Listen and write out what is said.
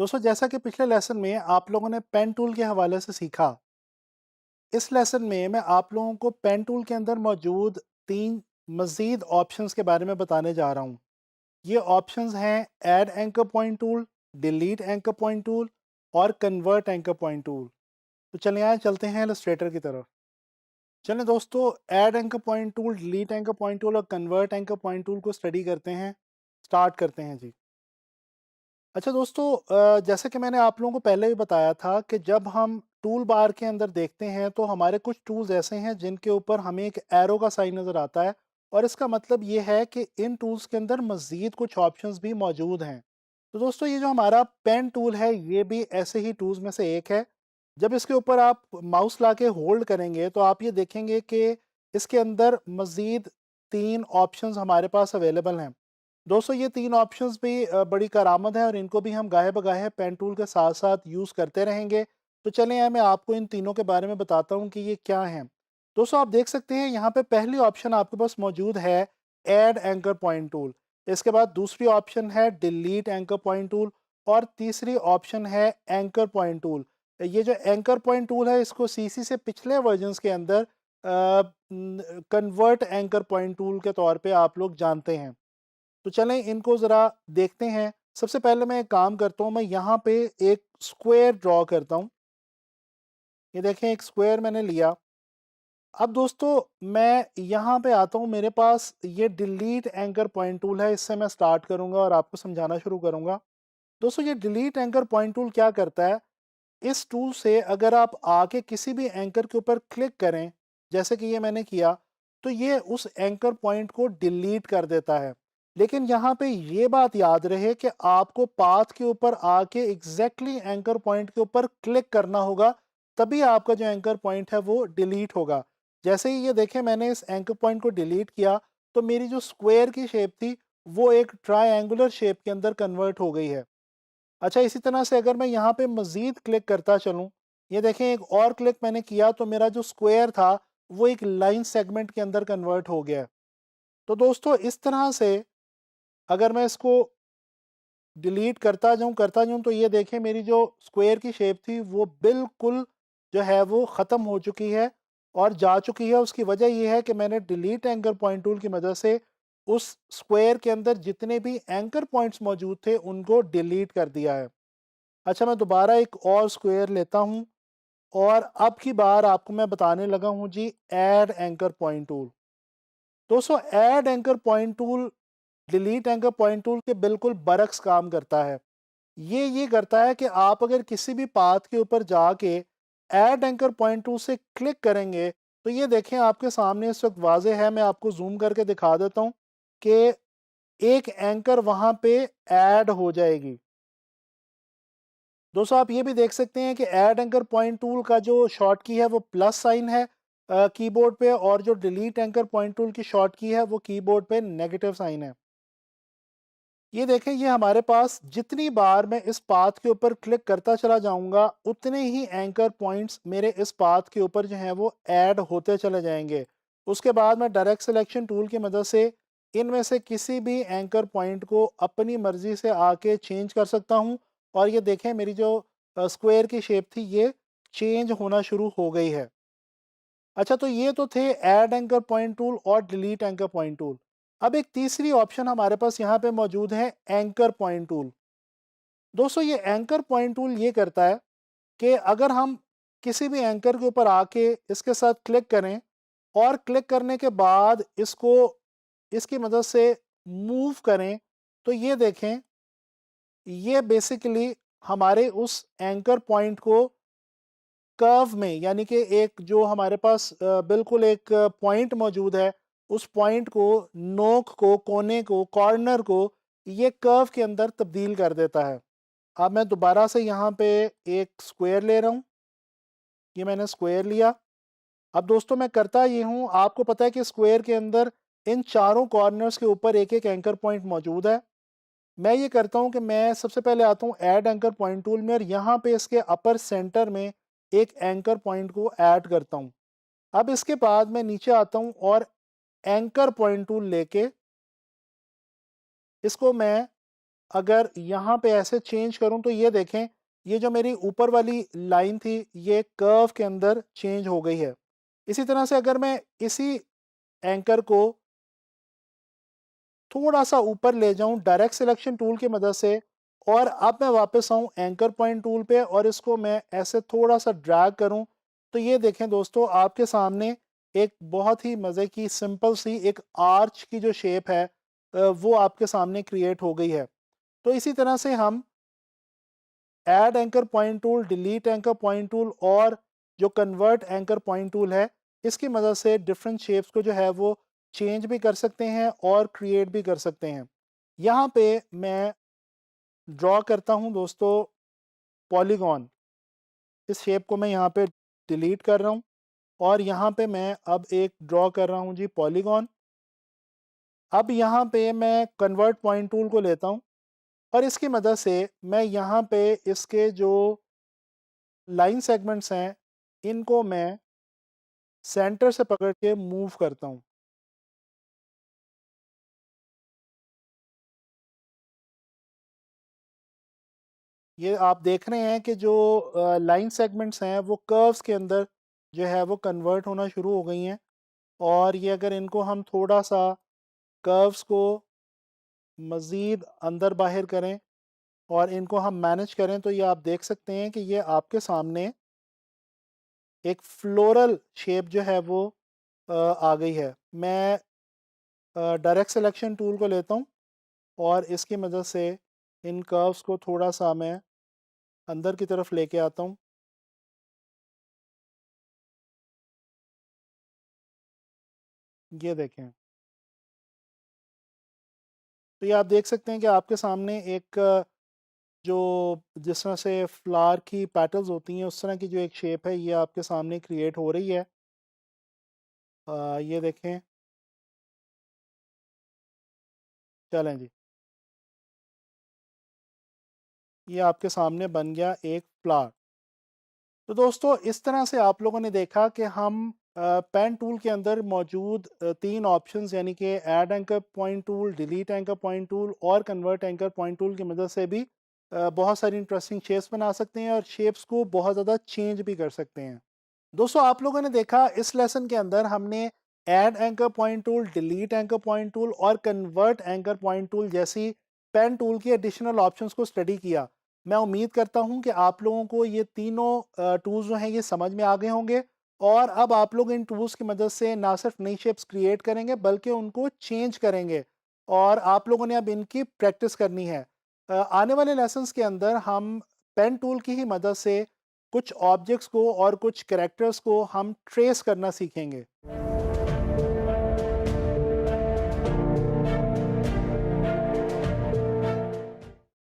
दोस्तों जैसा कि पिछले लेसन में आप लोगों ने पेन टूल के हवाले से सीखा, इस लेसन में मैं आप लोगों को पेन टूल के अंदर मौजूद 3 मज़ीद ऑप्शंस के बारे में बताने जा रहा हूँ। ये ऑप्शंस हैं add anchor point tool, delete anchor point tool और कन्वर्ट एंकर पॉइंट टूल। तो चलिए आइए चलते हैं इलस्ट्रेटर की तरफ। चलें दोस्तों, add anchor point tool, delete anchor point tool और कन्वर्ट एंकर पॉइंट टूल को स्टडी करते हैं। स्टार्ट करते हैं जी। अच्छा दोस्तों, जैसे कि मैंने आप लोगों को पहले भी बताया था कि जब हम टूल बार के अंदर देखते हैं तो हमारे कुछ टूल्स ऐसे हैं जिनके ऊपर हमें एक एरो का साइन नज़र आता है, और इसका मतलब ये है कि इन टूल्स के अंदर मज़ीद कुछ ऑप्शंस भी मौजूद हैं। तो दोस्तों ये जो हमारा पेन टूल है ये भी ऐसे ही टूल्स में से एक है। जब इसके ऊपर आप माउस ला के होल्ड करेंगे तो आप ये देखेंगे कि इसके अंदर मज़ीद 3 ऑप्शंस हमारे पास अवेलेबल हैं। दोस्तों ये 3 ऑप्शंस भी बड़ी करामत है और इनको भी हम गाहे बगाहे पेन टूल के साथ साथ यूज़ करते रहेंगे। तो चलें मैं आपको इन तीनों के बारे में बताता हूँ कि ये क्या हैं। दोस्तों आप देख सकते हैं यहाँ पे पहली ऑप्शन आपके पास मौजूद है ऐड एंकर पॉइंट टूल। इसके बाद दूसरी ऑप्शन है डिलीट एंकर पॉइंट टूल और तीसरी ऑप्शन है एंकर पॉइंट टूल। ये जो एंकर पॉइंट टूल है इसको सीसी से पिछले वर्जन्स के अंदर कन्वर्ट एंकर पॉइंट टूल के तौर पे आप लोग जानते हैं। तो चलें इनको ज़रा देखते हैं। सबसे पहले मैं एक काम करता हूँ, मैं यहाँ पे एक स्क्वायर ड्रॉ करता हूँ। ये देखें एक स्क्वायर मैंने लिया। अब दोस्तों मैं यहाँ पे आता हूँ, मेरे पास ये डिलीट एंकर पॉइंट टूल है, इससे मैं स्टार्ट करूँगा और आपको समझाना शुरू करूँगा। दोस्तों ये डिलीट एंकर पॉइंट टूल क्या करता है, इस टूल से अगर आप आके किसी भी एंकर के ऊपर क्लिक करें, जैसे कि ये मैंने किया, तो ये उस एंकर पॉइंट को डिलीट कर देता है। लेकिन यहाँ पे ये बात याद रहे कि आपको पाथ के ऊपर आके एग्जैक्टली एंकर पॉइंट के ऊपर क्लिक करना होगा, तभी आपका जो एंकर पॉइंट है वो डिलीट होगा। जैसे ही ये देखें मैंने इस एंकर पॉइंट को डिलीट किया, तो मेरी जो स्क्वायर की शेप थी वो एक ट्रायंगुलर शेप के अंदर कन्वर्ट हो गई है। अच्छा इसी तरह से अगर मैं यहाँ पे मज़ीद क्लिक करता चलूँ, ये देखें एक और क्लिक मैंने किया तो मेरा जो स्क्वायर था वो एक लाइन सेगमेंट के अंदर कन्वर्ट हो गया। तो दोस्तों इस तरह से अगर मैं इसको डिलीट करता जाऊँ तो ये देखें मेरी जो स्क्वायर की शेप थी वो बिल्कुल जो है वो ख़त्म हो चुकी है और जा चुकी है। उसकी वजह ये है कि मैंने डिलीट एंकर पॉइंट टूल की मदद से उस स्क्वायर के अंदर जितने भी एंकर पॉइंट्स मौजूद थे उनको डिलीट कर दिया है। अच्छा मैं दोबारा एक और स्क्वायर लेता हूँ और अब की बार आपको मैं बताने लगा हूँ जी ऐड एंकर पॉइंट टूल। दोस्तों add anchor point tool delete anchor point tool के बिल्कुल बरक्स काम करता है। ये करता है कि आप अगर किसी भी पाथ के ऊपर जाके ऐड एंकर पॉइंट टूल से क्लिक करेंगे तो ये देखें आपके सामने इस वक्त वाज़े है, मैं आपको जूम करके दिखा देता हूँ कि एक एंकर वहाँ पे ऐड हो जाएगी। दोस्तों आप ये भी देख सकते हैं कि ऐड एंकर पॉइंट टूल का जो शॉर्ट की है वो प्लस साइन है कीबोर्ड पे, और जो डिलीट एंकर पॉइंट टूल की शॉर्ट की है वो कीबोर्ड पे नेगेटिव साइन है। ये देखें ये हमारे पास जितनी बार मैं इस पाथ के ऊपर क्लिक करता चला जाऊंगा उतने ही एंकर पॉइंट्स मेरे इस पाथ के ऊपर जो हैं वो ऐड होते चले जाएंगे। उसके बाद मैं डायरेक्ट सिलेक्शन टूल की मदद से इनमें से किसी भी एंकर पॉइंट को अपनी मर्जी से आके चेंज कर सकता हूं, और ये देखें मेरी जो स्क्वायर की शेप थी ये चेंज होना शुरू हो गई है। अच्छा तो ये तो थे ऐड एंकर पॉइंट टूल और डिलीट एंकर पॉइंट टूल। अब एक तीसरी ऑप्शन हमारे पास यहाँ पे मौजूद है एंकर पॉइंट टूल। दोस्तों ये एंकर पॉइंट टूल ये करता है कि अगर हम किसी भी एंकर के ऊपर आके इसके साथ क्लिक करें और क्लिक करने के बाद इसको इसकी मदद से मूव करें, तो ये देखें ये बेसिकली हमारे उस एंकर पॉइंट को कर्व में, यानी कि एक जो हमारे पास बिल्कुल एक पॉइंट मौजूद है, उस पॉइंट को, नोक को, कोने को, कॉर्नर को ये कर्व के अंदर तब्दील कर देता है। अब मैं दोबारा से यहाँ पे एक स्क्वायर ले रहा हूँ। ये मैंने स्क्वायर लिया। अब दोस्तों मैं करता ये हूँ, आपको पता है कि स्क्वायर के अंदर इन चारों कॉर्नर्स के ऊपर एक एक एंकर पॉइंट मौजूद है। मैं ये करता हूँ कि मैं सबसे पहले आता हूँ ऐड एंकर पॉइंट टूल में और यहाँ पे इसके अपर सेंटर में एक एंकर पॉइंट को ऐड करता हूँ। अब इसके बाद मैं नीचे आता हूँ और एंकर पॉइंट टूल लेके इसको मैं अगर यहाँ पे ऐसे चेंज करूँ तो ये देखें, ये जो मेरी ऊपर वाली लाइन थी ये कर्व के अंदर चेंज हो गई है। इसी तरह से अगर मैं इसी एंकर को थोड़ा-सा ऊपर ले जाऊँ डायरेक्ट सिलेक्शन टूल की मदद से और अब मैं वापस आऊँ एंकर पॉइंट टूल पे और इसको मैं ऐसे थोड़ा-सा ड्रैग करूँ, तो ये देखें दोस्तों आपके सामने एक बहुत ही मज़े की सिंपल सी एक आर्च की जो शेप है वो आपके सामने क्रिएट हो गई है। तो इसी तरह से हम add anchor point tool, delete anchor point tool और जो कन्वर्ट एंकर पॉइंट टूल है, इसकी मदद से डिफरेंट शेप्स को जो है वो चेंज भी कर सकते हैं और क्रिएट भी कर सकते हैं। यहाँ पे मैं ड्रॉ करता हूँ दोस्तों पॉलीगॉन। इस शेप को मैं यहाँ पे डिलीट कर रहा हूँ और यहाँ पे मैं अब एक ड्रॉ कर रहा हूँ जी पॉलीगॉन। अब यहाँ पे मैं कन्वर्ट पॉइंट टूल को लेता हूँ और इसकी मदद से मैं यहाँ पे इसके जो लाइन सेगमेंट्स हैं, इनको मैं सेंटर से पकड़ के मूव करता हूँ। ये आप देख रहे हैं कि जो लाइन सेगमेंट्स हैं वो कर्व्स के अंदर जो है वो कन्वर्ट होना शुरू हो गई हैं और ये अगर इनको हम थोड़ा-सा कर्व्स को मज़ीद अंदर बाहर करें और इनको हम मैनेज करें तो ये आप देख सकते हैं कि ये आपके सामने एक फ्लोरल शेप जो है वो आ गई है। मैं डायरेक्ट सिलेक्शन टूल को लेता हूँ और इसकी मदद से इन कर्व्स को थोड़ा-सा मैं अंदर की तरफ लेके आता हूँ। ये देखें। तो ये आप देख सकते हैं कि आपके सामने एक जो जिस तरह से फ्लावर की पेटल्स होती हैं उस तरह की जो एक शेप है ये आपके सामने क्रिएट हो रही है। ये देखें। चलें जी। ये आपके सामने बन गया एक फ्लावर। तो दोस्तों इस तरह से आप लोगों ने देखा कि हम पेन टूल के अंदर मौजूद 3 ऑप्शंस यानी कि add anchor point tool, delete anchor point tool और कन्वर्ट एंकर पॉइंट टूल की मदद से भी बहुत सारी इंटरेस्टिंग शेप्स बना सकते हैं और शेप्स को बहुत ज़्यादा चेंज भी कर सकते हैं। दोस्तों आप लोगों ने देखा इस लेसन के अंदर हमने add anchor point tool, delete anchor point tool और कन्वर्ट एंकर पॉइंट टूल जैसी पेन टूल की एडिशनल ऑप्शंस को स्टडी किया। मैं उम्मीद करता हूं कि आप लोगों को ये तीनों टूल्स जो हैं ये समझ में आ गए होंगे और अब आप लोग इन टूल्स की मदद से ना सिर्फ नई शेप्स क्रिएट करेंगे बल्कि उनको चेंज करेंगे और आप लोगों ने अब इनकी प्रैक्टिस करनी है। आने वाले लेसन्स के अंदर हम पेन टूल की ही मदद से कुछ ऑब्जेक्ट्स को और कुछ कैरेक्टर्स को हम ट्रेस करना सीखेंगे।